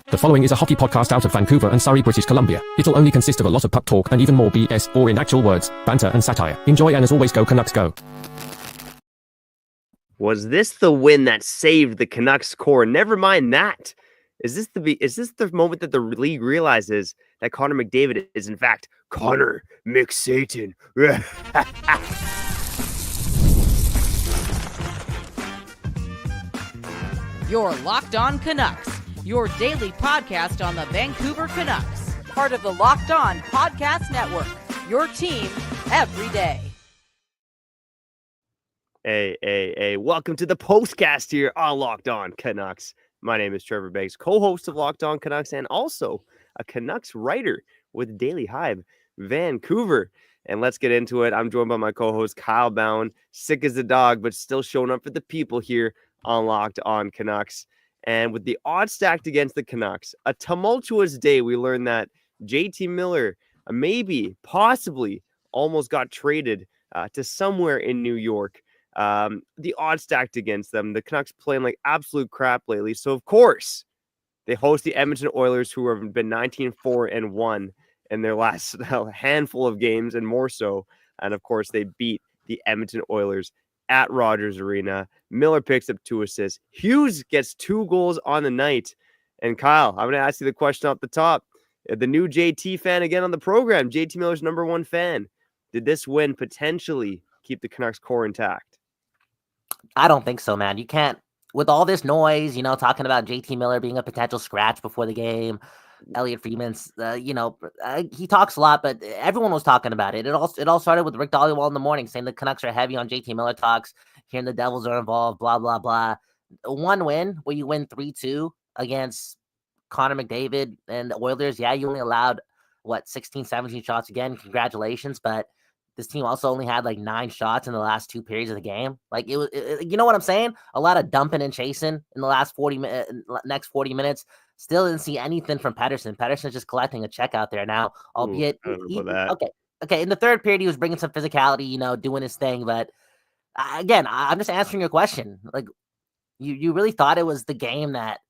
The following is a hockey podcast out of Vancouver and Surrey, British Columbia. It'll only consist of a lot of puck talk and even more BS, or in actual words, banter and satire. Enjoy, and as always, go Canucks go. Was this the win that saved the Canucks core? Never mind that. Is this the moment that the league realizes that Connor McDavid is in fact Connor McSatan? You're Locked On Canucks, your daily podcast on the Vancouver Canucks, part of the Locked On Podcast Network, your team every day. Hey, welcome to the postcast here on Locked On Canucks. My name is Trevor Beggs, co-host of Locked On Canucks and also a Canucks writer with Daily Hive Vancouver. And let's get into it. I'm joined by my co-host Kyle Bound, sick as a dog, but still showing up for the people here on Locked On Canucks. And with the odds stacked against the Canucks, a tumultuous day, we learned that JT Miller possibly almost got traded to somewhere in New York. The odds stacked against them. The Canucks playing like absolute crap lately. So, of course, they host the Edmonton Oilers, who have been 19-4-1 in their last handful of games and more so. And, of course, they beat the Edmonton Oilers at Rogers Arena. Miller picks up 2 assists. Hughes gets 2 goals on the night. And, Kyle, I'm going to ask you the question off the top. The new JT fan again on the program, JT Miller's #1 fan. Did this win potentially keep the Canucks core intact? I don't think so, man. You can't, with all this noise, talking about JT Miller being a potential scratch before the game. Elliot Friedman's, he talks a lot, but everyone was talking about it. It all started with Rick Dollywall in the morning saying the Canucks are heavy on JT Miller talks, hearing the Devils are involved, blah, blah, blah. One win where you win 3-2 against Connor McDavid and the Oilers. Yeah, you only allowed, 16, 17 shots again. Congratulations, but this team also only had 9 shots in the last 2 periods of the game. You know what I'm saying? A lot of dumping and chasing in the last next 40 minutes. Still didn't see anything from Pettersson. Pettersson's just collecting a check out there now, albeit okay. In the third period, he was bringing some physicality, doing his thing. But again, I'm just answering your question. You really thought it was the game that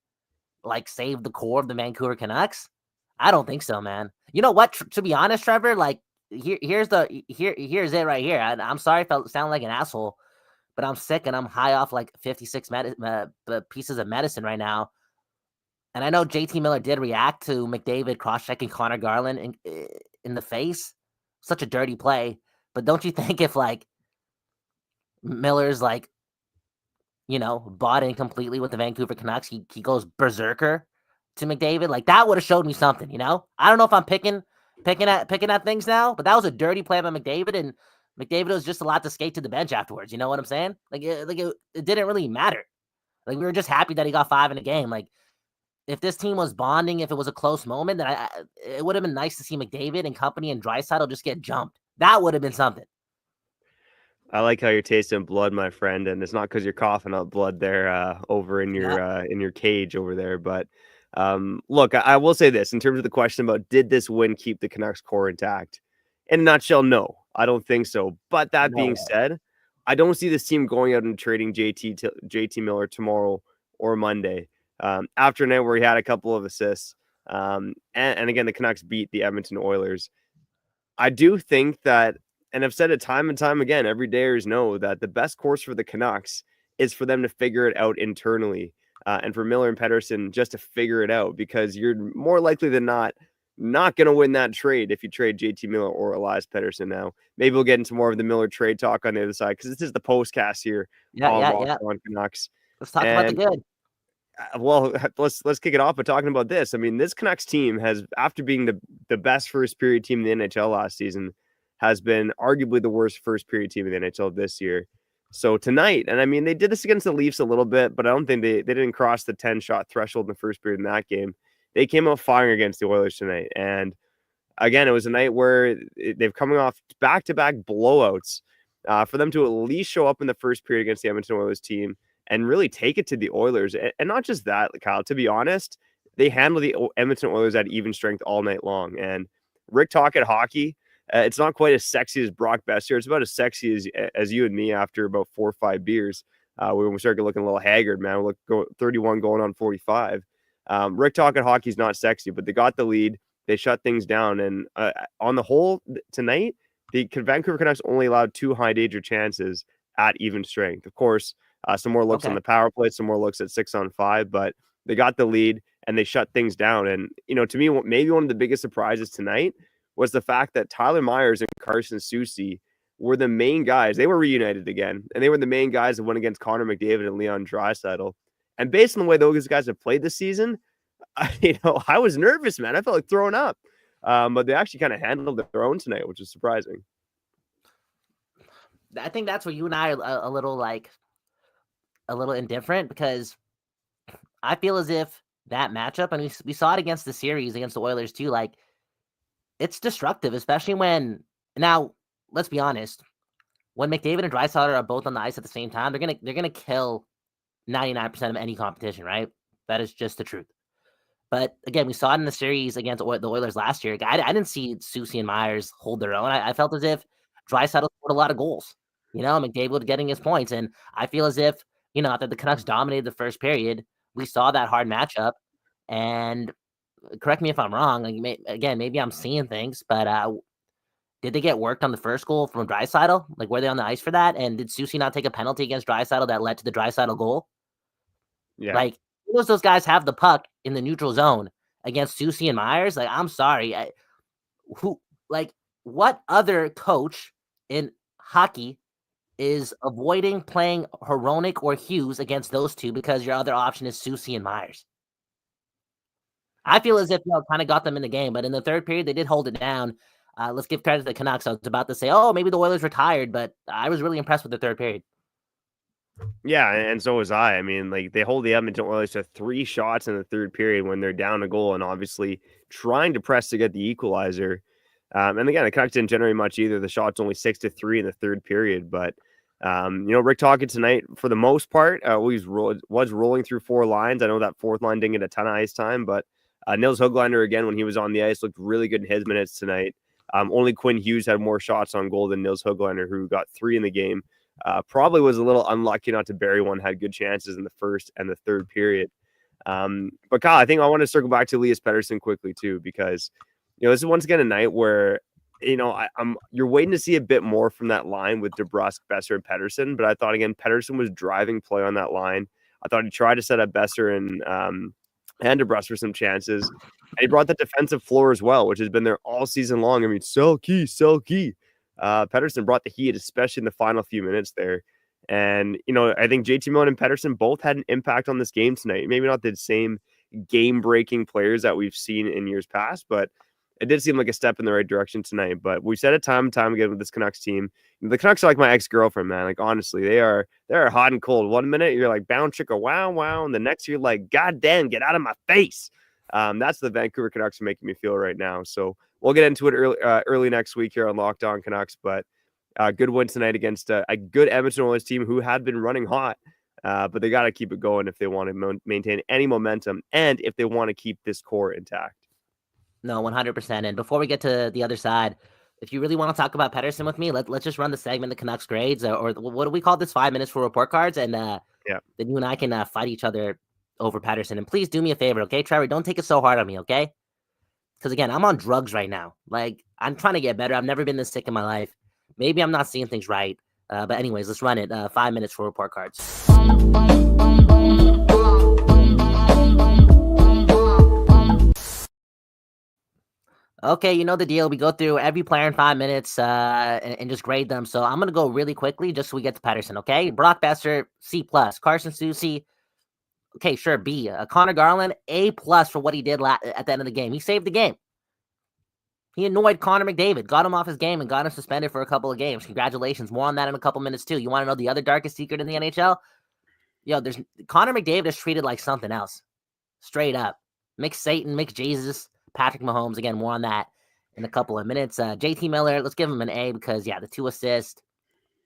saved the core of the Vancouver Canucks? I don't think so, man. You know what? To be honest, Trevor, here's it right here. I'm sorry if I sound like an asshole, but I'm sick and I'm high off 56 pieces of medicine right now. And I know JT Miller did react to McDavid cross-checking Connor Garland in the face. Such a dirty play. But don't you think if Miller's bought in completely with the Vancouver Canucks, he goes berserker to McDavid? That would have showed me something, I don't know if I'm picking at things now, but that was a dirty play by McDavid, and McDavid was just allowed to skate to the bench afterwards. You know what I'm saying? It didn't really matter. We were just happy that he got 5 in a game. If this team was bonding, if it was a close moment, then it would have been nice to see McDavid and company and Draisaitl just get jumped. That would have been something. I like how you're tasting blood, my friend, and it's not because you're coughing up blood there over in your cage over there, but. Look, I will say this in terms of the question about did this win keep the Canucks core intact? In a nutshell, no, I don't think so. But that being said, I don't see this team going out and trading JT Miller tomorrow or Monday after a night where he had a couple of assists. And again, the Canucks beat the Edmonton Oilers. I do think that, and I've said it time and time again, everydayers know that the best course for the Canucks is for them to figure it out internally. And for Miller and Pettersson just to figure it out, because you're more likely than not going to win that trade if you trade JT Miller or Elias Pettersson now. Maybe we'll get into more of the Miller trade talk on the other side, because this is the postcast here on Canucks. Let's talk about the good. Well, let's kick it off by talking about this. I mean, this Canucks team has, after being the best first period team in the NHL last season, has been arguably the worst first period team in the NHL this year. So tonight, and I mean, they did this against the Leafs a little bit, but I don't think they didn't cross the 10-shot threshold in the first period in that game. They came out firing against the Oilers tonight. And again, it was a night where they've coming off back-to-back blowouts. For them to at least show up in the first period against the Edmonton Oilers team and really take it to the Oilers. And not just that, Kyle, to be honest, they handled the Edmonton Oilers at even strength all night long. And Rick Tocchet hockey, it's not quite as sexy as Brock Besser. It's about as sexy as you and me after about 4 or 5 beers. When we started looking a little haggard, man. We look 31 going on 45. Rick talking hockey's not sexy, but they got the lead. They shut things down. And on the whole, tonight, the Vancouver Canucks only allowed 2 high danger chances at even strength. Of course, some more looks on the power play, some more looks at 6-on-5, but they got the lead and they shut things down. And, to me, maybe one of the biggest surprises tonight was the fact that Tyler Myers and Carson Soucy were the main guys. They were reunited again, and they were the main guys that went against Connor McDavid and Leon Draisaitl. And based on the way those guys have played this season, I was nervous, man. I felt like throwing up. But they actually kind of handled their own tonight, which is surprising. I think that's where you and I are a little indifferent, because I feel as if that matchup, and we saw it against the series against the Oilers too, like, it's destructive, especially when, now let's be honest, when McDavid and Draisaitl are both on the ice at the same time, they're gonna kill 99% of any competition, right? That is just the truth. But again, we saw it in the series against the Oilers last year. I didn't see Soucy and Myers hold their own. I felt as if Draisaitl scored a lot of goals. McDavid was getting his points, and I feel as if after the Canucks dominated the first period, we saw that hard matchup. And correct me if I'm wrong. Like, maybe I'm seeing things, but did they get worked on the first goal from Draisaitl? Like, were they on the ice for that? And did Soucy not take a penalty against Draisaitl that led to the Draisaitl goal? Yeah. Like, those guys have the puck in the neutral zone against Soucy and Myers. Like, I'm sorry. What other coach in hockey is avoiding playing Hronek or Hughes against those two because your other option is Soucy and Myers? I feel as if kind of got them in the game, but in the third period, they did hold it down. Let's give credit to the Canucks. I was about to say, maybe the Oilers retired, but I was really impressed with the third period. Yeah, and so was I. I mean, like, they hold the Edmonton Oilers to 3 shots in the third period when they're down a goal and obviously trying to press to get the equalizer. And again, the Canucks didn't generate much either. The shot's only 6-3 in the third period. But, Rick Tocchet tonight, for the most part, was rolling through 4 lines. I know that fourth line didn't get a ton of ice time, but Nils Höglander, again, when he was on the ice, looked really good in his minutes tonight. Only Quinn Hughes had more shots on goal than Nils Höglander, who got 3 in the game. Probably was a little unlucky not to bury one, had good chances in the first and the third period. But Kyle, I think I want to circle back to Elias Pettersson quickly too, because, this is once again a night where, you're waiting to see a bit more from that line with DeBrusk, Besser, and Pettersson. But I thought, again, Pettersson was driving play on that line. I thought he tried to set up Besser and DeBrusk for some chances. And he brought that defensive floor as well, which has been there all season long. I mean, sell key. Pettersson brought the heat, especially in the final few minutes there. And, I think JT Miller and Pettersson both had an impact on this game tonight. Maybe not the same game-breaking players that we've seen in years past, but it did seem like a step in the right direction tonight. But we said it time and time again with this Canucks team. The Canucks are like my ex-girlfriend, man. Like, honestly, they're hot and cold. One minute, you're like, bound chicka, wow. And the next, you're like, God damn, get out of my face. That's the Vancouver Canucks are making me feel right now. So we'll get into it early next week here on Locked On Canucks. But good win tonight against a good Edmonton Oilers team who had been running hot. But they got to keep it going if they want to maintain any momentum and if they want to keep this core intact. No, 100%. And before we get to the other side, if you really want to talk about Pettersson with me, let's just run the segment, the Canucks grades, or what do we call this? 5 minutes for report cards. And then you and I can fight each other over Pettersson. And please do me a favor, okay, Trevor? Don't take it so hard on me, okay? Because, again, I'm on drugs right now. Like, I'm trying to get better. I've never been this sick in my life. Maybe I'm not seeing things right. But anyways, let's run it. 5 minutes for report cards. Okay, you know the deal. We go through every player in 5 minutes and just grade them. So I'm going to go really quickly just so we get to Pettersson, okay? Brock Besser, C+. Carson Soucy, okay, sure, B. Connor Garland, A+ for what he did at the end of the game. He saved the game. He annoyed Connor McDavid, got him off his game, and got him suspended for a couple of games. Congratulations. More on that in a couple minutes, too. You want to know the other darkest secret in the NHL? There's Connor McDavid is treated like something else. Straight up. Mick Satan, Mick Jesus, Patrick Mahomes. Again, more on that in a couple of minutes. JT Miller, let's give him an A because, the 2 assists,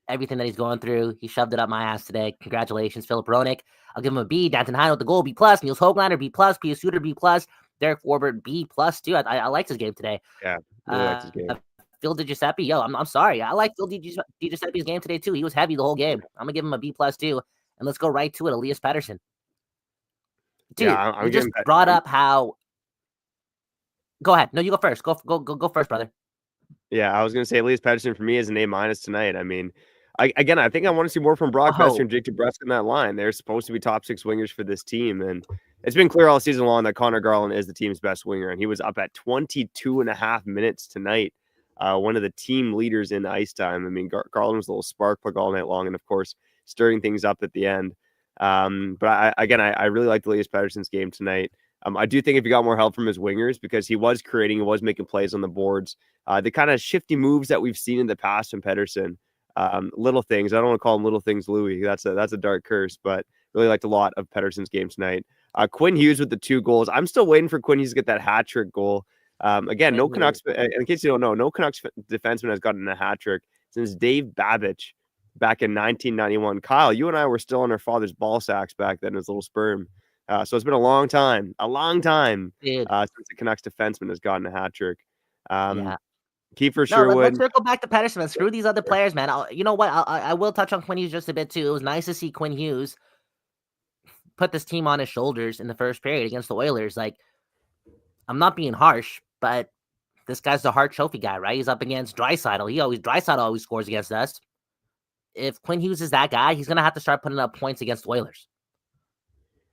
everything that he's going through, he shoved it up my ass today. Congratulations, Philip Hronek. I'll give him a B. Danton Heine with the goal, B+. Niels Höglander, B+. Pius Suter, B+. Derek Forbert, B+ too. I liked his game today. Yeah, really liked his game. Phil DiGiuseppe, I'm sorry. I like Phil DiGiuseppe's game today too. He was heavy the whole game. I'm going to give him a B+ too. And let's go right to it. Elias Pettersson. Dude, Yeah, I'm you just getting. brought up how. Go ahead. No, you go first. Go first, brother. Yeah, I was gonna say Elias Pettersson for me is an A- tonight. I mean, I think I want to see more from Brock Besser Oh, and Jake DeBrusk in that line. They're supposed to be top 6 wingers for this team, and it's been clear all season long that Connor Garland is the team's best winger, and he was up at 22.5 minutes tonight. One of the team leaders in ice time. I mean, Garland was a little spark plug all night long, and of course, stirring things up at the end. But I really liked Elias Pettersson's game tonight. I do think if he got more help from his wingers, because he was creating, he was making plays on the boards. The kind of shifty moves that we've seen in the past from Pettersson, little things. I don't want to call them little things, Louis. That's a dark curse, but really liked a lot of Pettersson's game tonight. Quinn Hughes with the 2 goals. I'm still waiting for Quinn Hughes to get that hat trick goal. Again, no Canucks. In case you don't know, no Canucks defenseman has gotten a hat trick since Dave Babbage back in 1991. Kyle, you and I were still on our father's ball sacks back then as little sperm. So it's been a long time dude. since the Canucks defenseman has gotten a hat trick. Yeah. Kiefer No, let's Sherwood. circle back to Pettersson, man. Screw these other players, man. You know what? I will touch on Quinn Hughes just a bit too. It was nice to see Quinn Hughes put this team on his shoulders in the first period against the Oilers. Like, I'm not being harsh, but this guy's the Hart Trophy guy, right? He's up against Draisaitl. Draisaitl always scores against us. If Quinn Hughes is that guy, he's gonna have to start putting up points against the Oilers.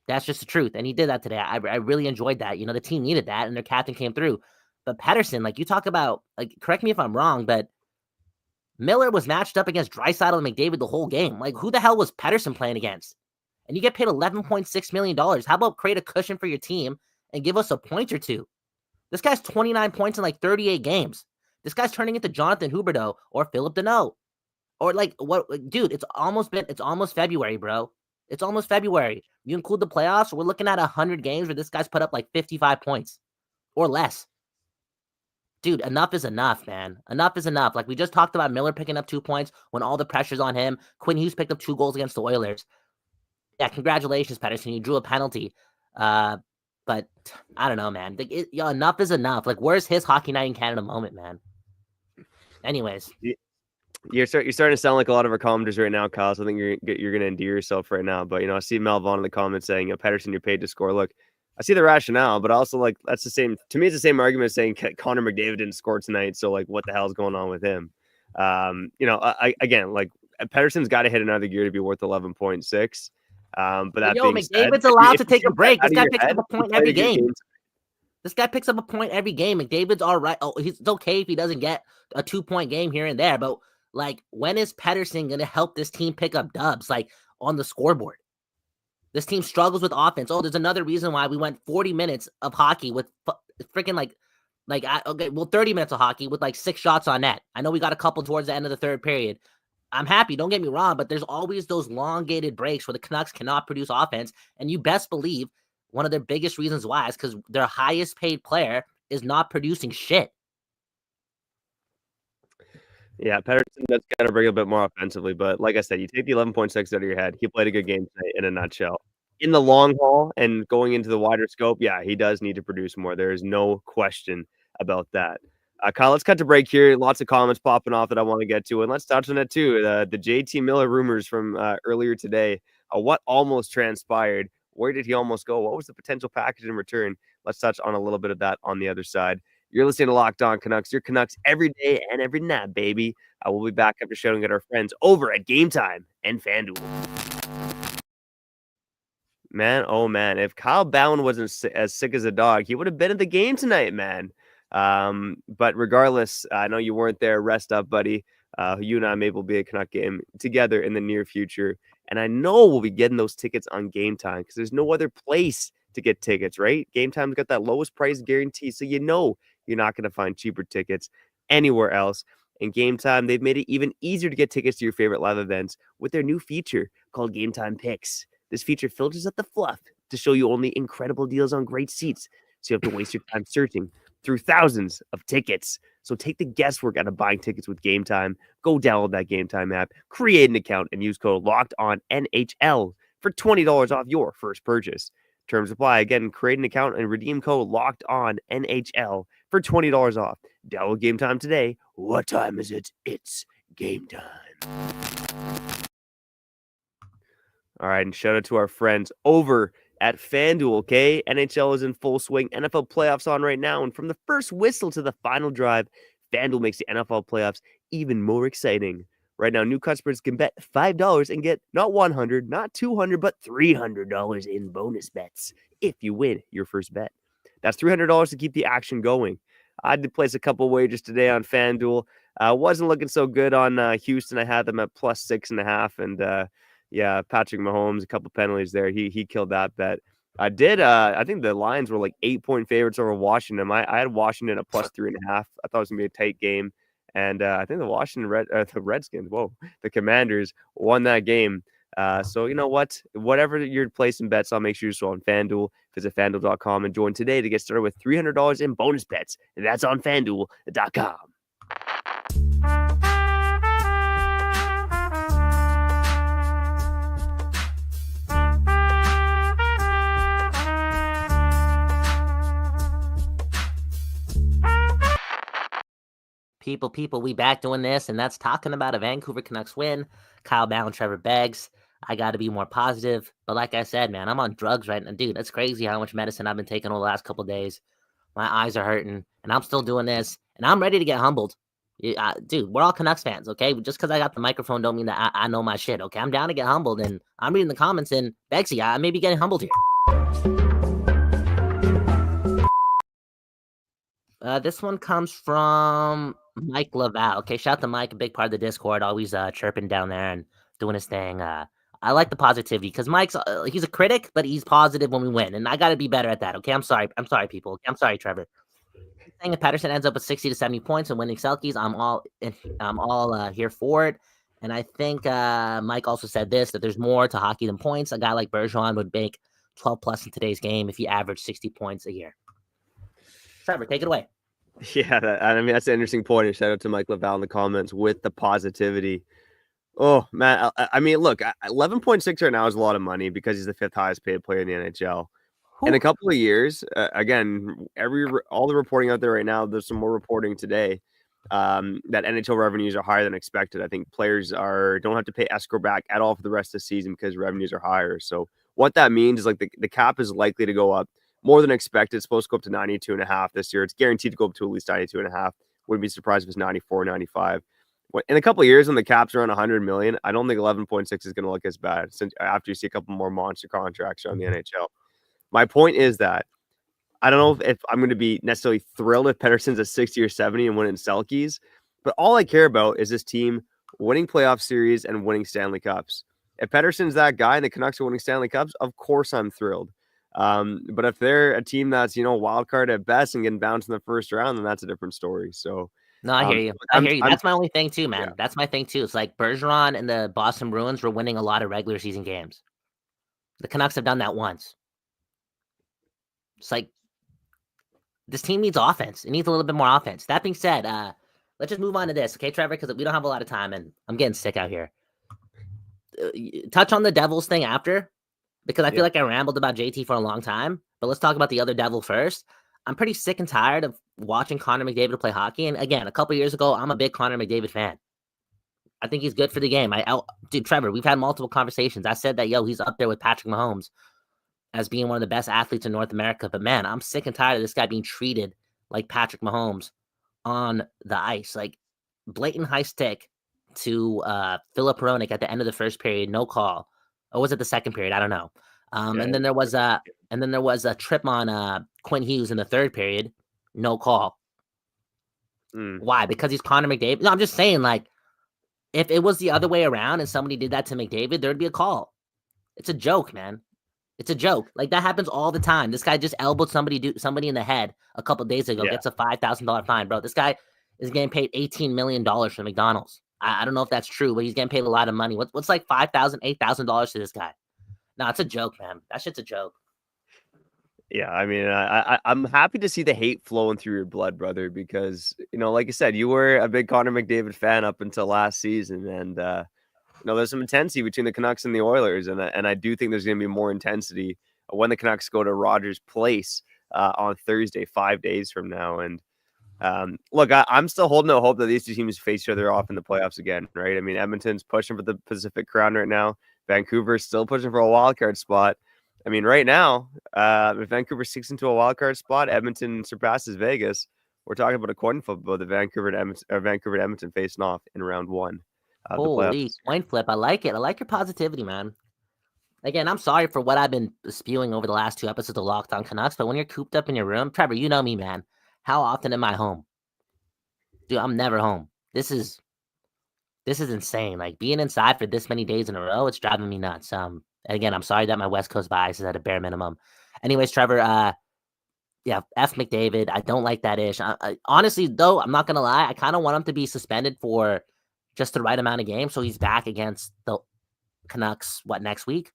That's just the truth, and he did that today. I really enjoyed that. You know, the team needed that, and their captain came through. But Pettersson, like you talk about, like correct me if I'm wrong, but Miller was matched up against Draisaitl and McDavid the whole game. Like, who the hell was Pettersson playing against? And you get paid $11.6 million. How about create a cushion for your team and give us a point or two? This guy's 29 points in like 38 games. This guy's turning into Jonathan Huberdeau or Philip Deneau. Or like what, dude, it's almost February, bro. It's almost February. You include the playoffs, we're looking at 100 games where this guy's put up like 55 points or less. Dude, enough is enough, man. Enough is enough. Like we just talked about Miller picking up 2 points when all the pressure's on him. Quinn Hughes picked up 2 goals against the Oilers. Yeah, congratulations, Pettersson. You drew a penalty. But I don't know, man. Enough is enough. Like, where's his Hockey Night in Canada moment, man? Anyways. You're starting to sound like a lot of our commenters right now, Kyle. So I think you're going to endear yourself right now. But, I see Mel Vaughn in the comments saying, Pettersson, you're paid to score. Look, I see the rationale, but also, like, that's the same. To me, it's the same argument as saying Connor McDavid didn't score tonight. So, like, what the hell is going on with him? Again, like, Pettersson's got to hit another gear to be worth 11.6. But that being McDavid's said, allowed to take a break. This guy picks up a point every game. This guy picks up a point every game. McDavid's all right. Oh, it's okay if he doesn't get a 2-point game here and there, but like, when is Pettersson going to help this team pick up dubs, like, on the scoreboard? This team struggles with offense. Oh, there's another reason why we went 40 minutes of hockey with freaking 30 minutes of hockey with like 6 shots on net. I know we got a couple towards the end of the third period. I'm happy, don't get me wrong, but there's always those elongated breaks where the Canucks cannot produce offense, and you best believe one of their biggest reasons why is because their highest paid player is not producing shit. Yeah, Pettersson does got to bring a bit more offensively, but like I said, you take the 11.6 out of your head. He played a good game tonight in a nutshell. In the long haul and going into the wider scope, yeah, he does need to produce more. There is no question about that. Kyle, let's cut to break here. Lots of comments popping off that I want to get to, and let's touch on it too. The JT Miller rumors from earlier today. What almost transpired? Where did he almost go? What was the potential package in return? Let's touch on a little bit of that on the other side. You're listening to Locked On Canucks. Your Canucks every day and every night, baby. We'll be back after showing at our friends over at Game Time and FanDuel. Man, oh man, if Kyle Bowen wasn't as sick as a dog, he would have been at the game tonight, man. But regardless, I know you weren't there. Rest up, buddy. You and I maybe will be a Canuck game together in the near future. And I know we'll be getting those tickets on Game Time because there's no other place to get tickets, right? Game Time's got that lowest price guarantee, so you know you're not going to find cheaper tickets anywhere else. In Game Time, they've made it even easier to get tickets to your favorite live events with their new feature called Game Time Picks. This feature filters out the fluff to show you only incredible deals on great seats, so you have to waste your time searching through thousands of tickets. So take the guesswork out of buying tickets with Game Time. Go download that Game Time app, create an account, and use code LOCKEDONNHL for $20 off your first purchase. Terms apply. Again, create an account and redeem code LOCKEDONNHL for $20 off. Download Game Time today. What time is it? It's Game Time. All right, and shout out to our friends over at FanDuel, okay? NHL is in full swing. NFL playoffs on right now. And from the first whistle to the final drive, FanDuel makes the NFL playoffs even more exciting. Right now, new customers can bet $5 and get not $100, not $200, but $300 in bonus bets if you win your first bet. That's $300 to keep the action going. I did place a couple wagers today on FanDuel. Wasn't looking so good on Houston. I had them at plus 6.5. And yeah, Patrick Mahomes, a couple penalties there. He killed that bet. I think the Lions were like 8-point favorites over Washington. I had Washington at plus 3.5. I thought it was going to be a tight game. And I think the Redskins, the Commanders won that game. So you know what? Whatever you're placing bets on, make sure you do so on FanDuel. Visit FanDuel.com and join today to get started with $300 in bonus bets. And that's on FanDuel.com. People, we back doing this, and that's talking about a Vancouver Canucks win. Kyle Ballin, Trevor Beggs. I got to be more positive. But like I said, man, I'm on drugs right now. Dude, that's crazy how much medicine I've been taking over the last couple of days. My eyes are hurting, and I'm still doing this, and I'm ready to get humbled. Dude, we're all Canucks fans, okay? Just because I got the microphone don't mean that I know my shit, okay? I'm down to get humbled, and I'm reading the comments, and Beggsy, I may be getting humbled here. This one comes from Mike Laval. Okay, shout out to Mike, a big part of the Discord, always chirping down there and doing his thing. I like the positivity because Mike's he's a critic, but he's positive when we win, and I got to be better at that. Okay, I'm sorry, people. I'm sorry, Trevor. Saying if Pettersson ends up with 60 to 70 points and winning Selkies, I'm all here for it. And I think Mike also said this, that there's more to hockey than points. A guy like Bergeron would make 12 plus in today's game if he averaged 60 points a year. Trevor, take it away. Yeah, that's an interesting point. Shout out to Mike Laval in the comments with the positivity. Oh, man. I mean, look, 11.6 right now is a lot of money because he's the fifth highest paid player in the NHL. In a couple of years, again, all the reporting out there right now, there's some more reporting today that NHL revenues are higher than expected. I think players don't have to pay escrow back at all for the rest of the season because revenues are higher. So what that means is like the cap is likely to go up more than expected. It's supposed to go up to 92.5 this year. It's guaranteed to go up to at least 92.5. Wouldn't be surprised if it's 94, 95. In a couple of years, when the cap's around 100 million, I don't think 11.6 is going to look as bad since after you see a couple more monster contracts on the NHL. My point is that I don't know if I'm going to be necessarily thrilled if Pettersson's at 60 or 70 and winning Selkies, but all I care about is this team winning playoff series and winning Stanley Cups. If Pettersson's that guy and the Canucks are winning Stanley Cups, of course I'm thrilled. But if they're a team that's, wild card at best and getting bounced in the first round, then that's a different story. So no, I hear you. That's my only thing too, man. Yeah. That's my thing too. It's like Bergeron and the Boston Bruins were winning a lot of regular season games. The Canucks have done that once. It's like this team needs offense. It needs a little bit more offense. That being said, let's just move on to this, okay, Trevor? Because we don't have a lot of time, and I'm getting sick out here. Touch on the Devils thing after, because I feel like I rambled about JT for a long time. But let's talk about the other Devil first. I'm pretty sick and tired of watching Connor McDavid play hockey. And again, a couple years ago, I'm a big Connor McDavid fan. I think he's good for the game. Dude, Trevor, we've had multiple conversations. I said that, he's up there with Patrick Mahomes as being one of the best athletes in North America. But man, I'm sick and tired of this guy being treated like Patrick Mahomes on the ice. Like blatant high stick to Philip Hronek at the end of the first period, no call. Or was it the second period? I don't know. And then there was a trip on Quinn Hughes in the third period, no call. Why? Because he's Connor McDavid? No, I'm just saying, like, if it was the other way around and somebody did that to McDavid, there'd be a call. It's a joke, man. It's a joke. Like, that happens all the time. This guy just elbowed somebody in the head a couple of days ago, gets a $5,000 fine, bro. This guy is getting paid $18 million from McDonald's. I don't know if that's true, but he's getting paid a lot of money. What's like $5,000, $8,000 to this guy? No, it's a joke, man. That shit's a joke. Yeah, I mean, I'm happy to see the hate flowing through your blood, brother, because, like I said, you were a big Connor McDavid fan up until last season. And, there's some intensity between the Canucks and the Oilers. And I do think there's going to be more intensity when the Canucks go to Rogers Place on Thursday, 5 days from now. And look, I'm still holding out hope that these two teams face each other off in the playoffs again, right? I mean, Edmonton's pushing for the Pacific Crown right now. Vancouver's still pushing for a wild card spot. I mean, right now, if Vancouver sinks into a wild card spot, Edmonton surpasses Vegas. We're talking about a coin flip about the Vancouver and Edmonton facing off in round 1 of the playoffs Holy this year. coin flip. I like it. I like your positivity, man. Again, I'm sorry for what I've been spewing over the last 2 episodes of Locked On Canucks, but when you're cooped up in your room, Trevor, you know me, man. How often am I home? Dude, I'm never home. This is insane. Like being inside for this many days in a row, it's driving me nuts. Again, I'm sorry that my West Coast bias is at a bare minimum. Anyways, Trevor, yeah, F McDavid. I don't like that ish. Honestly, though, I'm not gonna lie. I kind of want him to be suspended for just the right amount of games, so he's back against the Canucks. What, next week?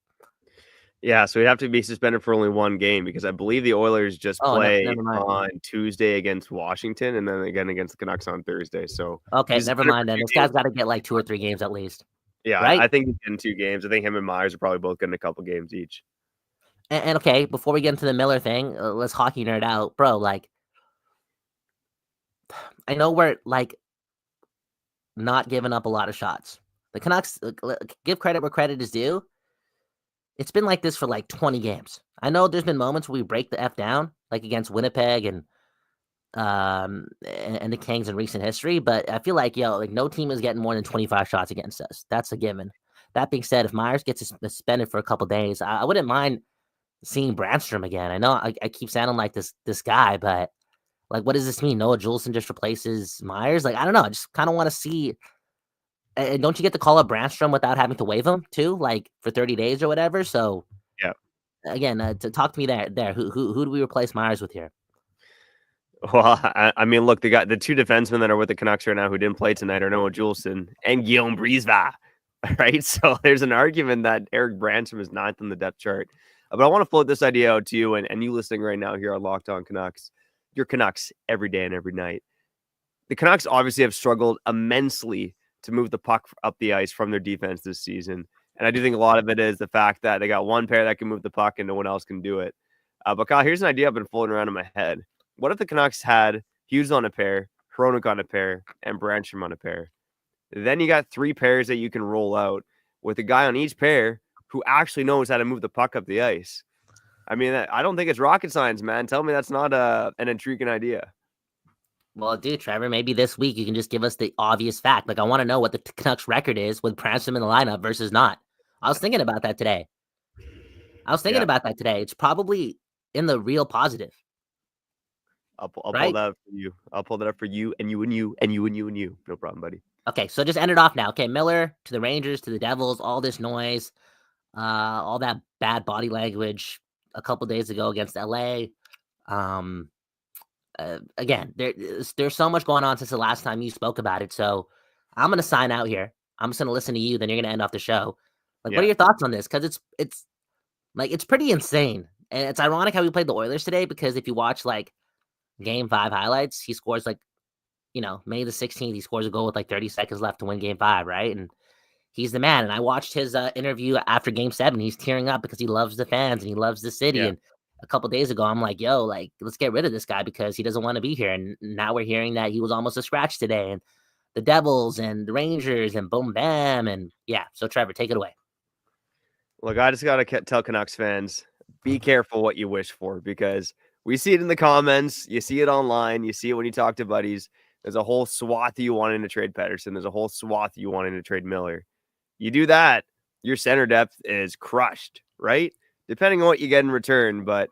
Yeah, so he'd have to be suspended for only 1 game because I believe the Oilers just Oh, play never mind. on Tuesday against Washington and then again against the Canucks on Thursday. So Okay, he's never suspended mind for then. 2 This guy's games. got to get like 2 or 3 games at least, Yeah, right? I think he's getting 2 games. I think him and Myers are probably both getting a couple games each. And okay, before we get into the Miller thing, let's hockey nerd out, bro. Like, I know we're like not giving up a lot of shots. The Canucks, give credit where credit is due. It's been like this for like 20 games. I know there's been moments where we break the F down, like against Winnipeg and the Kings in recent history, but I feel like, like no team is getting more than 25 shots against us. That's a given. That being said, if Myers gets suspended for a couple days, I wouldn't mind seeing Brandstrom again. I know I keep sounding like this guy, but like, what does this mean? Noah Juleson just replaces Myers? Like, I don't know. I just kind of want to see. And don't you get to call up Brandstrom without having to waive him too, like for 30 days or whatever? So Yeah. again, to talk to me there. Who do we replace Myers with here? Well, I mean, look, the 2 defensemen that are with the Canucks right now who didn't play tonight are Noah Juleson and Guillaume Brisebois, right? So there's an argument that Eric Brandstrom is 9th on the depth chart. But I want to float this idea out to you and you listening right now here on Locked On Canucks. Your Canucks every day and every night. The Canucks obviously have struggled immensely to move the puck up the ice from their defense this season. And I do think a lot of it is the fact that they got one pair that can move the puck and no one else can do it. But Kyle, here's an idea I've been floating around in my head. What if the Canucks had Hughes on a pair, Hronik on a pair, and Brandstrom on a pair? Then you got 3 pairs that you can roll out with a guy on each pair who actually knows how to move the puck up the ice. I mean, I don't think it's rocket science, man. Tell me that's not an intriguing idea. Well, dude, Trevor, maybe this week you can just give us the obvious fact. Like, I want to know what the Canucks record is with Brandstrom in the lineup versus not. I was thinking about that today. It's probably in the real positive. I'll pull right? that up for you. I'll pull that up for you and you and you and you and you and you. No problem, buddy. Okay, so just end it off now. Okay, Miller to the Rangers, to the Devils, all this noise, all that bad body language a couple days ago against LA. Again, there's so much going on since the last time you spoke about it. So I'm gonna sign out here. I'm just gonna listen to you. Then you're gonna end off the show. Like, what are your thoughts on this? Because it's like it's pretty insane, and it's ironic how we played the Oilers today. Because if you watch like Game 5 highlights, he scores like, May the 16th, he scores a goal with like 30 seconds left to win Game 5, right? And he's the man. And I watched his interview after Game 7. He's tearing up because he loves the fans and he loves the city. Yeah. And a couple days ago, I'm like, yo, like, let's get rid of this guy because he doesn't want to be here. And now we're hearing that he was almost a scratch today. And the Devils and the Rangers and boom, bam. And yeah, so Trevor, take it away. Look, I just got to tell Canucks fans, be careful what you wish for because we see it in the comments. You see it online. You see it when you talk to buddies. There's a whole swath of you wanting to trade Pettersson. There's a whole swath of you wanting to trade Miller. You do that, your center depth is crushed, right? Depending on what you get in return. But,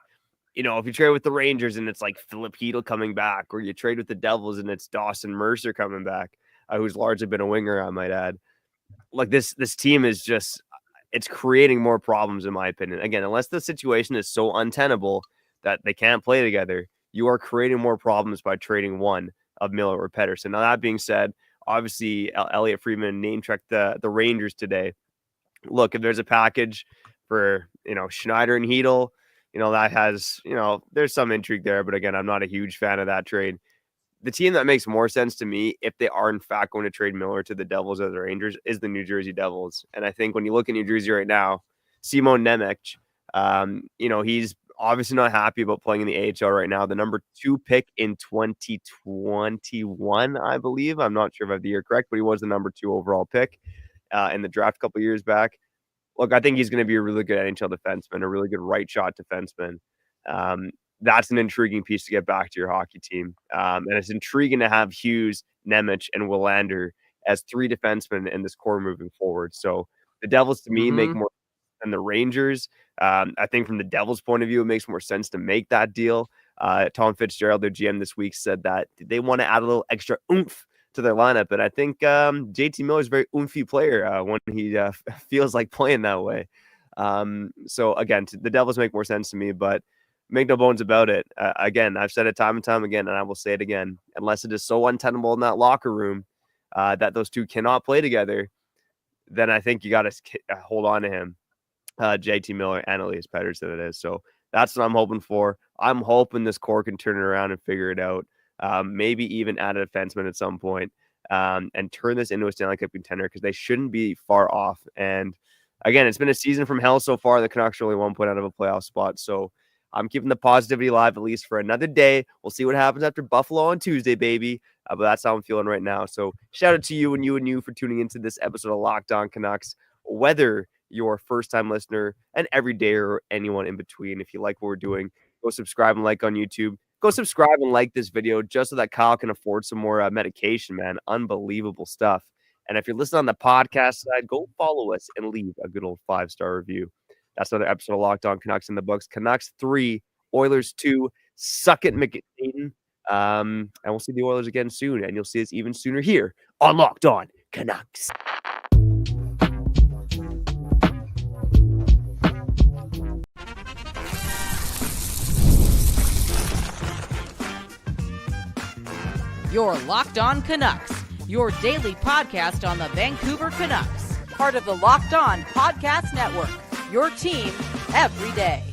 if you trade with the Rangers and it's like Philip Hedl coming back, or you trade with the Devils and it's Dawson Mercer coming back, who's largely been a winger, I might add. Like this team is just, it's creating more problems, in my opinion. Again, unless the situation is so untenable that they can't play together, you are creating more problems by trading one of Miller or Pettersson. Now, that being said, obviously, Elliot Friedman name-checked the Rangers today. Look, if there's a package for, Schneider and Hedl, that has, there's some intrigue there. But again, I'm not a huge fan of that trade. The team that makes more sense to me, if they are in fact going to trade Miller to the Devils or the Rangers, is the New Jersey Devils. And I think when you look at New Jersey right now, Simon Nemec, he's obviously not happy about playing in the AHL right now. The number 2 pick in 2021, I believe. I'm not sure if I have the year correct, but he was the number 2 overall pick in the draft a couple years back. look, I think he's going to be a really good NHL defenseman, a really good right shot defenseman. That's an intriguing piece to get back to your hockey team. And it's intriguing to have Hughes, Nemec, and Willander as 3 defensemen in this core moving forward. So the Devils, to me, make more than the Rangers. I think from the Devils' point of view, it makes more sense to make that deal. Tom Fitzgerald, their GM this week, said that they want to add a little extra oomph to their lineup. And I think JT Miller is a very oomphy player when he feels like playing that way. So again, the Devils make more sense to me, but make no bones about it. Again, I've said it time and time again, and I will say it again. Unless it is so untenable in that locker room that those two cannot play together, then I think you got to hold on to him, JT Miller and Elias Pettersson. It is. So that's what I'm hoping for. I'm hoping this core can turn it around and figure it out. Maybe even add a defenseman at some point, and turn this into a Stanley Cup contender, because they shouldn't be far off. And again, it's been a season from hell so far. The Canucks are only 1 point out of a playoff spot. So I'm keeping the positivity alive at least for another day. We'll see what happens after Buffalo on Tuesday, baby. But that's how I'm feeling right now. So shout out to you and you for tuning into this episode of Locked On Canucks. Whether you're a first-time listener, an everydayer, or anyone in between, if you like what we're doing, go subscribe and like on YouTube. Go subscribe and like this video just so that Kyle can afford some more medication, man. Unbelievable stuff. And if you're listening on the podcast side, go follow us and leave a good old 5-star review. That's another episode of Locked On Canucks in the books. Canucks 3, Oilers 2. Suck it, McDavid. And we'll see the Oilers again soon. And you'll see us even sooner here on Locked On Canucks. You're Locked On Canucks, your daily podcast on the Vancouver Canucks, part of the Locked On Podcast Network, your team every day.